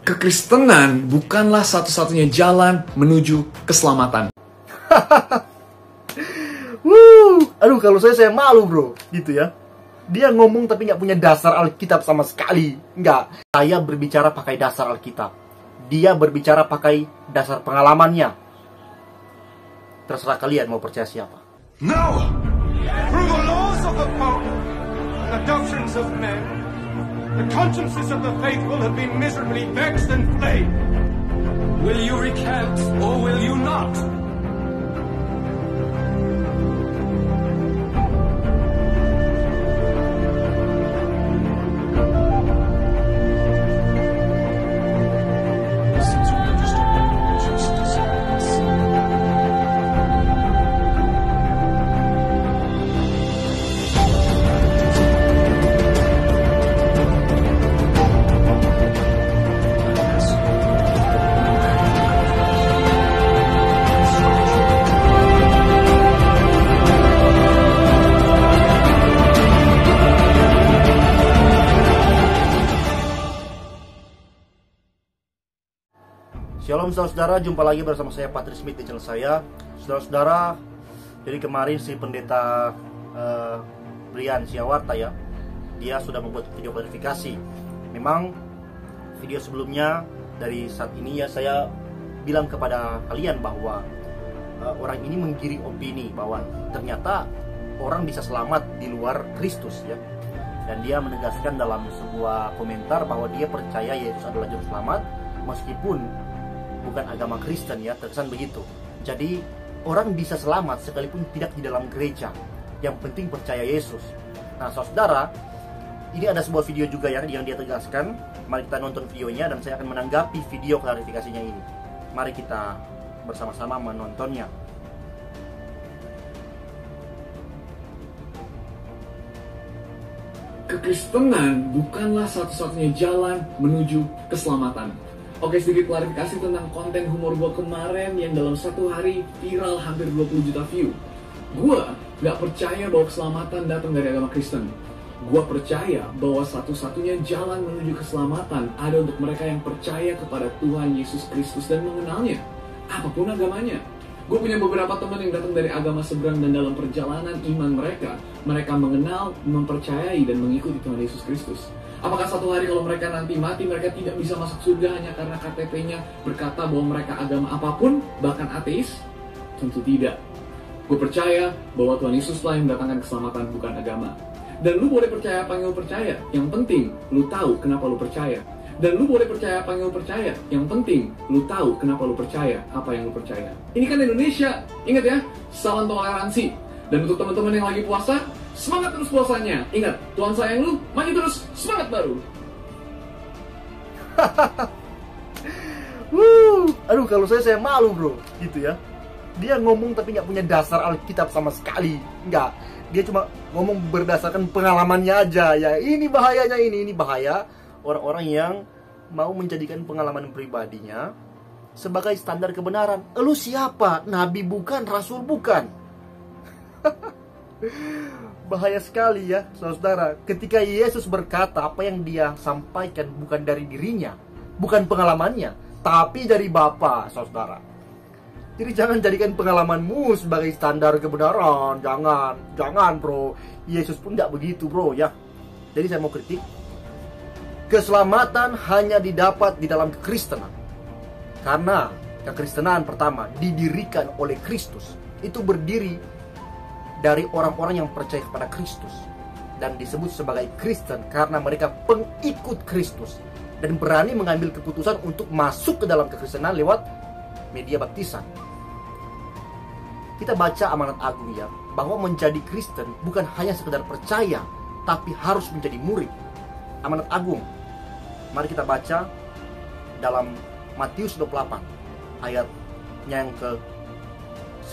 Kekristenan bukanlah satu-satunya jalan menuju keselamatan. Aduh, kalau saya malu bro, gitu ya. Dia ngomong tapi nggak punya dasar Alkitab sama sekali. Nggak. Saya berbicara pakai dasar Alkitab. Dia berbicara pakai dasar pengalamannya. Terserah kalian mau percaya siapa. No! Through the laws of the Pope and the doctrines of men, the consciences of the faithful have been miserably vexed and flayed. Will you recant or will you not? Shalom saudara-saudara, jumpa lagi bersama saya Patrick Smith di channel saya. Saudara-saudara, jadi kemarin si pendeta Brian Siawarta ya, dia sudah membuat video klarifikasi. Memang video sebelumnya dari saat ini ya saya bilang kepada kalian bahwa orang ini menggiring opini bahwa ternyata orang bisa selamat di luar Kristus ya. Dan dia menegaskan dalam sebuah komentar bahwa dia percaya Yesus adalah juru selamat meskipun bukan agama Kristen ya, terkesan begitu. Jadi orang bisa selamat sekalipun tidak di dalam gereja. Yang penting percaya Yesus. Nah saudara, ini ada sebuah video juga ya yang dia tegaskan. Mari kita nonton videonya dan saya akan menanggapi video klarifikasinya ini. Mari kita bersama-sama menontonnya. Kekristenan bukanlah satu-satunya jalan menuju keselamatan. Oke, sedikit klarifikasi tentang konten humor gue kemarin yang dalam satu hari viral hampir 20 juta view. Gue gak percaya bahwa keselamatan datang dari agama Kristen. Gue percaya bahwa satu-satunya jalan menuju keselamatan ada untuk mereka yang percaya kepada Tuhan Yesus Kristus dan mengenalnya, apapun agamanya. Gue punya beberapa teman yang datang dari agama seberang dan dalam perjalanan iman mereka mengenal, mempercayai, dan mengikuti Tuhan Yesus Kristus. Apakah satu hari kalau mereka nanti mati, mereka tidak bisa masuk surga hanya karena KTP-nya berkata bahwa mereka agama apapun, bahkan ateis? Tentu tidak. Gue percaya bahwa Tuhan Yesuslah yang mendatangkan keselamatan, bukan agama. Dan lu boleh percaya apa yang lu percaya, yang penting lu tahu kenapa lu percaya. Dan lu boleh percaya apa yang lu percaya, yang penting lu tahu kenapa lu percaya apa yang lu percaya. Ini kan Indonesia, ingat ya, salam toleransi. Dan untuk teman-teman yang lagi puasa, semangat terus puasanya. Ingat, Tuhan sayang lu, maju terus, semangat baru. Aduh, kalau saya malu bro, gitu ya. Dia ngomong tapi nggak punya dasar Alkitab sama sekali. Nggak, dia cuma ngomong berdasarkan pengalamannya aja. Ya ini bahayanya, ini bahaya orang-orang yang mau menjadikan pengalaman pribadinya sebagai standar kebenaran. Lu siapa? Nabi bukan, Rasul bukan. Bahaya sekali ya saudara. Ketika Yesus berkata apa yang dia sampaikan bukan dari dirinya, bukan pengalamannya, tapi dari Bapa, saudara. Jadi jangan jadikan pengalamanmu sebagai standar kebenaran. Jangan bro. Yesus pun tidak begitu bro ya. Jadi saya mau kritik, keselamatan hanya didapat di dalam kekristenan. Karena kekristenan pertama didirikan oleh Kristus. Itu berdiri dari orang-orang yang percaya kepada Kristus dan disebut sebagai Kristen karena mereka pengikut Kristus dan berani mengambil keputusan untuk masuk ke dalam kekristenan lewat media baptisan. Kita baca amanat agung ya, bahwa menjadi Kristen bukan hanya sekedar percaya, tapi harus menjadi murid. Amanat agung, mari kita baca dalam Matius 28 ayatnya yang ke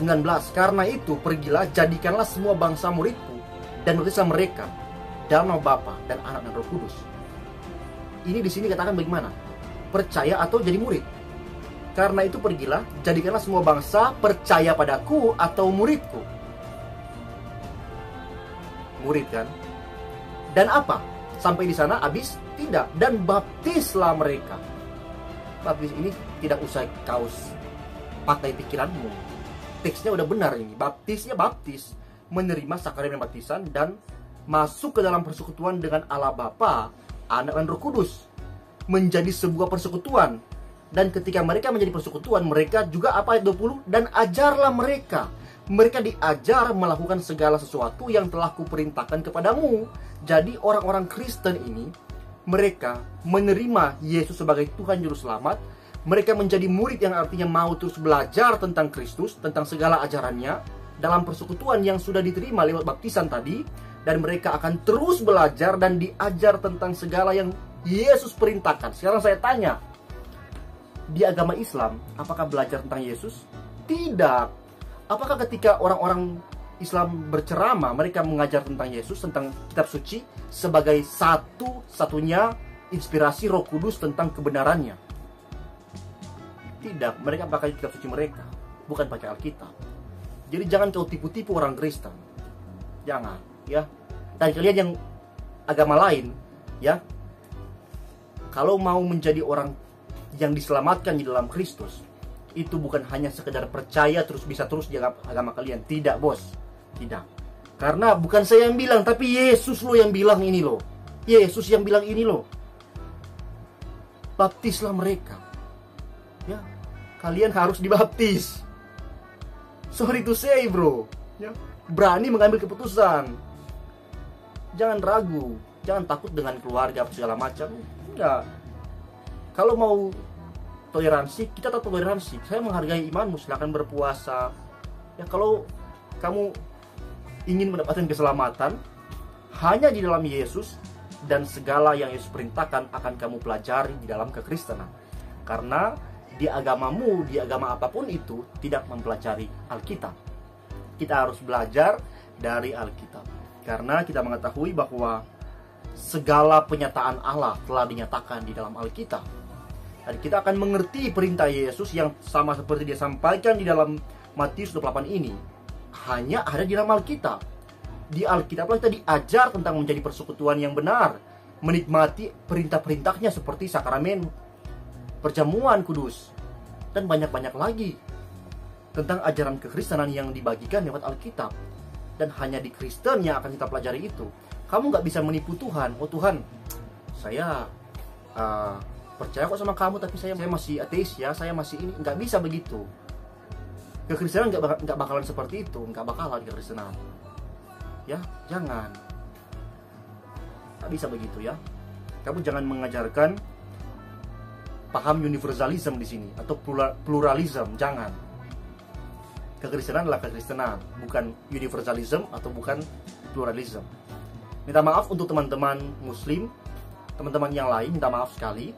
19. Karena itu pergilah, jadikanlah semua bangsa muridku dan baptislah mereka dalam nama Bapa dan Anak dan Roh Kudus. Ini di sini katakan bagaimana? Percaya atau jadi murid. Karena itu pergilah, jadikanlah semua bangsa percaya padaku atau muridku. Murid kan? Dan apa? Sampai di sana habis? Tidak. Dan baptislah mereka. baptis ini tidak usah kau pakai pikiranmu. Teksnya udah benar ini. Baptisnya baptis, menerima sakramen baptisan dan masuk ke dalam persekutuan dengan Allah Bapa, Anak dan Roh Kudus. Menjadi sebuah persekutuan. Dan ketika mereka menjadi persekutuan, mereka juga apa ayat 20? Dan ajarlah mereka. Mereka diajar melakukan segala sesuatu yang telah kuperintahkan kepadamu. Jadi orang-orang Kristen ini, mereka menerima Yesus sebagai Tuhan Juru Selamat. Mereka menjadi murid yang artinya mau terus belajar tentang Kristus, tentang segala ajarannya dalam persekutuan yang sudah diterima lewat baptisan tadi. Dan mereka akan terus belajar dan diajar tentang segala yang Yesus perintahkan. Sekarang saya tanya, di agama Islam, apakah belajar tentang Yesus? Tidak. Apakah ketika orang-orang Islam berceramah, mereka mengajar tentang Yesus, tentang kitab suci, sebagai satu-satunya inspirasi Roh Kudus tentang kebenarannya? Tidak, mereka pakai kitab suci mereka, bukan pakai Alkitab. Jadi jangan kau tipu-tipu orang Kristen. Jangan, ya. Dan kalian yang agama lain, ya, kalau mau menjadi orang yang diselamatkan di dalam Kristus, itu bukan hanya sekedar percaya terus bisa terus di agama kalian. Tidak, bos. Tidak. Karena bukan saya yang bilang, tapi Yesus loh yang bilang ini loh. Yesus yang bilang ini loh. Baptislah mereka. Ya, kalian harus dibaptis. Sorry to say, bro. Ya, berani mengambil keputusan. Jangan ragu, jangan takut dengan keluarga segala macam. Enggak. Kalau mau toleransi, kita tetap toleransi. Saya menghargai imanmu, silakan berpuasa. Ya, kalau kamu ingin mendapatkan keselamatan, hanya di dalam Yesus dan segala yang Yesus perintahkan akan kamu pelajari di dalam kekristenan. Karena di agamamu, di agama apapun itu, tidak mempelajari Alkitab. Kita harus belajar dari Alkitab. Karena kita mengetahui bahwa segala penyataan Allah telah dinyatakan di dalam Alkitab. Dan kita akan mengerti perintah Yesus yang sama seperti dia sampaikan di dalam Matius 28 ini. Hanya ada di dalam Alkitab. Di Alkitab kita diajar tentang menjadi persekutuan yang benar. Menikmati perintah-perintahnya seperti sakramen, perjamuan kudus. Dan banyak-banyak lagi. Tentang ajaran kekristenan yang dibagikan lewat Alkitab. Dan hanya di Kristen yang akan kita pelajari itu. Kamu gak bisa menipu Tuhan. Oh Tuhan, saya percaya kok sama kamu, tapi saya masih ateis ya, saya masih ini. Nggak bisa begitu. Kekristenan nggak bakalan seperti itu, nggak bakalan kekristenan. Ya, jangan. Nggak bisa begitu ya. Kamu jangan mengajarkan paham universalism di sini atau pluralism, jangan. Kekristenan adalah kekristenan, bukan universalism atau bukan pluralism. Minta maaf untuk teman-teman Muslim, teman-teman yang lain, minta maaf sekali.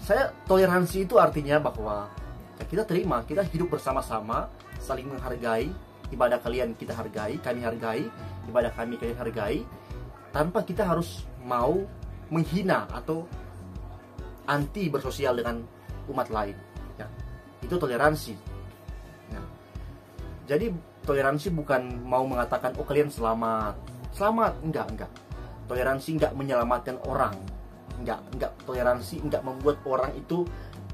Saya toleransi itu artinya bahwa ya kita terima, kita hidup bersama-sama, saling menghargai. Ibadah kalian kita hargai, kami hargai. Ibadah kami kalian hargai. Tanpa kita harus mau menghina atau anti bersosial dengan umat lain. Ya, itu toleransi. Ya. Jadi toleransi bukan mau mengatakan oh kalian selamat. Selamat, enggak. Toleransi enggak menyelamatkan orang. Enggak, toleransi enggak membuat orang itu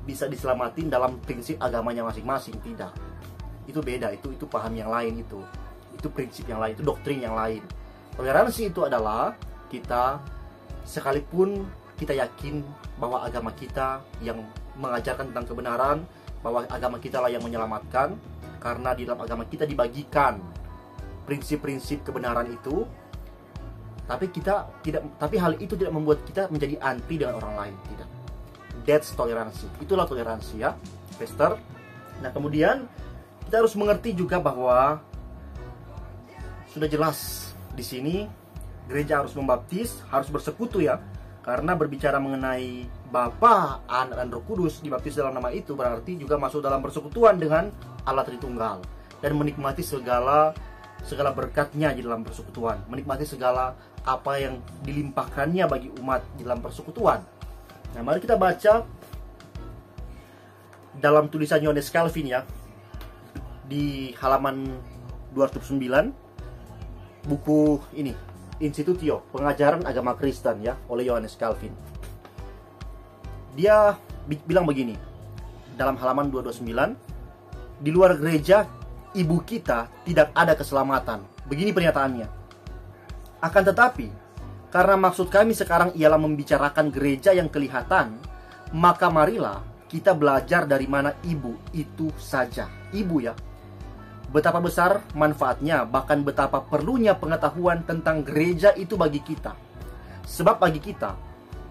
bisa diselamatin dalam prinsip agamanya masing-masing, tidak. Itu beda, itu paham yang lain, itu prinsip yang lain, itu doktrin yang lain. Toleransi itu adalah kita sekalipun kita yakin bahwa agama kita yang mengajarkan tentang kebenaran, bahwa agama kita lah yang menyelamatkan, karena di dalam agama kita dibagikan prinsip-prinsip kebenaran itu. Tapi hal itu tidak membuat kita menjadi anti dengan orang lain, tidak. That's toleransi. Itulah toleransi ya, Pastor. Nah, kemudian kita harus mengerti juga bahwa sudah jelas di sini gereja harus membaptis, harus bersekutu ya. Karena berbicara mengenai Bapa, Anak dan Roh Kudus dibaptis dalam nama itu berarti juga masuk dalam persekutuan dengan Allah Tritunggal dan menikmati segala berkatnya di dalam persekutuan, menikmati segala apa yang dilimpahkannya bagi umat di dalam persekutuan. Nah, mari kita baca dalam tulisan Yohanes Calvin ya, di halaman 209, buku ini Institutio, Pengajaran Agama Kristen ya, oleh Yohanes Calvin. Dia bilang begini dalam halaman 229, di luar gereja ibu kita tidak ada keselamatan. Begini pernyataannya. Akan tetapi, karena maksud kami sekarang ialah membicarakan gereja yang kelihatan, maka marilah kita belajar dari mana ibu itu saja. Ibu ya. Betapa besar manfaatnya, bahkan betapa perlunya pengetahuan tentang gereja itu bagi kita. Sebab bagi kita,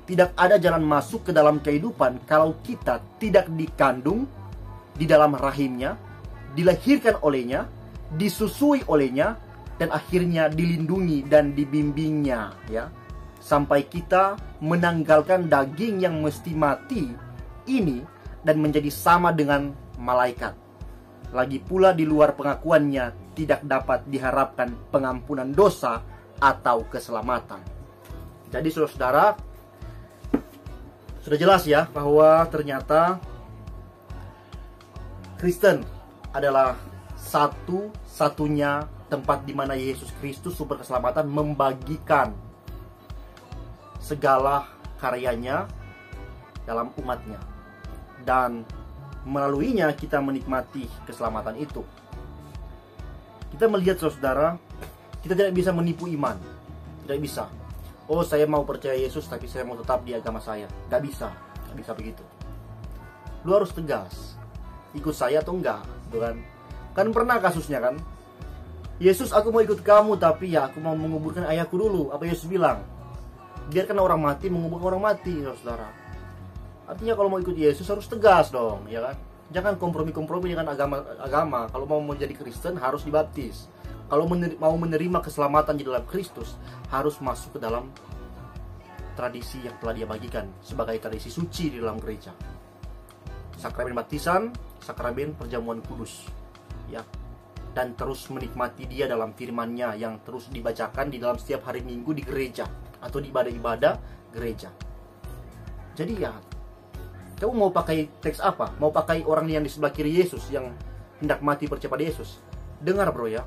tidak ada jalan masuk ke dalam kehidupan kalau kita tidak dikandung di dalam rahimnya, dilahirkan olehnya, disusui olehnya, dan akhirnya dilindungi dan dibimbingnya, ya, sampai kita menanggalkan daging yang mesti mati ini dan menjadi sama dengan malaikat. Lagi pula di luar pengakuannya tidak dapat diharapkan pengampunan dosa atau keselamatan. Jadi saudara-saudara, sudah jelas ya bahwa ternyata Kristen adalah satu-satunya tempat di mana Yesus Kristus sumber keselamatan membagikan segala karyanya dalam umatnya, dan melaluinya kita menikmati keselamatan itu. Kita melihat saudara, kita tidak bisa menipu iman. Tidak bisa. Oh, saya mau percaya Yesus tapi saya mau tetap di agama saya. Gak bisa. Gak bisa begitu. Lu harus tegas. Ikut saya atau enggak, kan? Kan pernah kasusnya kan? Yesus, aku mau ikut kamu tapi ya aku mau menguburkan ayahku dulu. Apa Yesus bilang? Biarkan orang mati menguburkan orang mati, saudara. Artinya kalau mau ikut Yesus harus tegas dong, ya kan? Jangan kompromi-kompromi dengan agama. Kalau mau menjadi Kristen harus dibaptis. Kalau mau menerima keselamatan di dalam Kristus, harus masuk ke dalam tradisi yang telah dia bagikan sebagai tradisi suci di dalam gereja. Sakramen baptisan, sakramen perjamuan kudus, ya. Dan terus menikmati dia dalam firman-Nya yang terus dibacakan di dalam setiap hari Minggu di gereja atau di ibadah-ibadah gereja. Jadi ya, kamu mau pakai teks apa? Mau pakai orang yang di sebelah kiri Yesus yang hendak mati percaya pada Yesus? Dengar bro ya,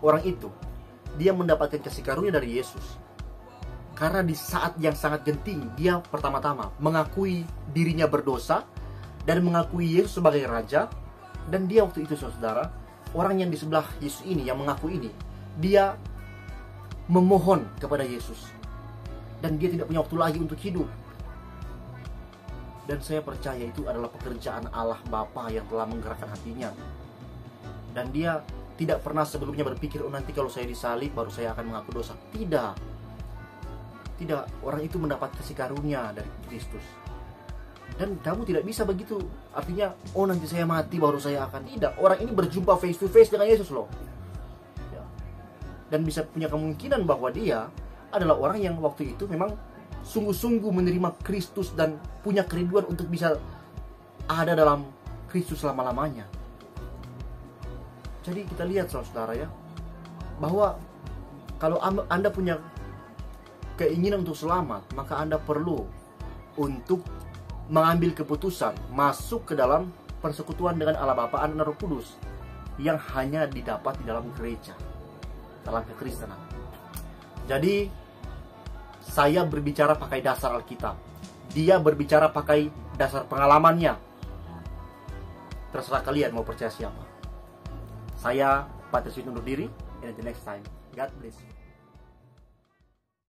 orang itu, dia mendapatkan kasih karunia dari Yesus. Karena di saat yang sangat genting, dia pertama-tama mengakui dirinya berdosa dan mengakui Yesus sebagai Raja. Dan dia waktu itu saudara, orang yang di sebelah Yesus ini, yang mengaku ini, dia memohon kepada Yesus. Dan dia tidak punya waktu lagi untuk hidup. Dan saya percaya itu adalah pekerjaan Allah Bapa yang telah menggerakkan hatinya. Dan dia tidak pernah sebelumnya berpikir, oh nanti kalau saya disalib baru saya akan mengaku dosa. Tidak. Tidak, orang itu mendapat kasih karunia dari Kristus. Dan kamu tidak bisa begitu. Artinya, oh nanti saya mati baru saya akan. Tidak, orang ini berjumpa face to face dengan Yesus loh. Ya. Dan bisa punya kemungkinan bahwa dia adalah orang yang waktu itu memang sungguh-sungguh menerima Kristus dan punya kerinduan untuk bisa ada dalam Kristus selama-lamanya. Jadi kita lihat saudara ya, bahwa kalau Anda punya keinginan untuk selamat, maka Anda perlu untuk mengambil keputusan masuk ke dalam persekutuan dengan Allah Bapa, Anak, dan Roh Kudus yang hanya didapat di dalam gereja, dalam kekristenan. Jadi saya berbicara pakai dasar Alkitab. Dia berbicara pakai dasar pengalamannya. Terserah kalian mau percaya siapa. Saya Patris undur diri. And until next time, God bless you.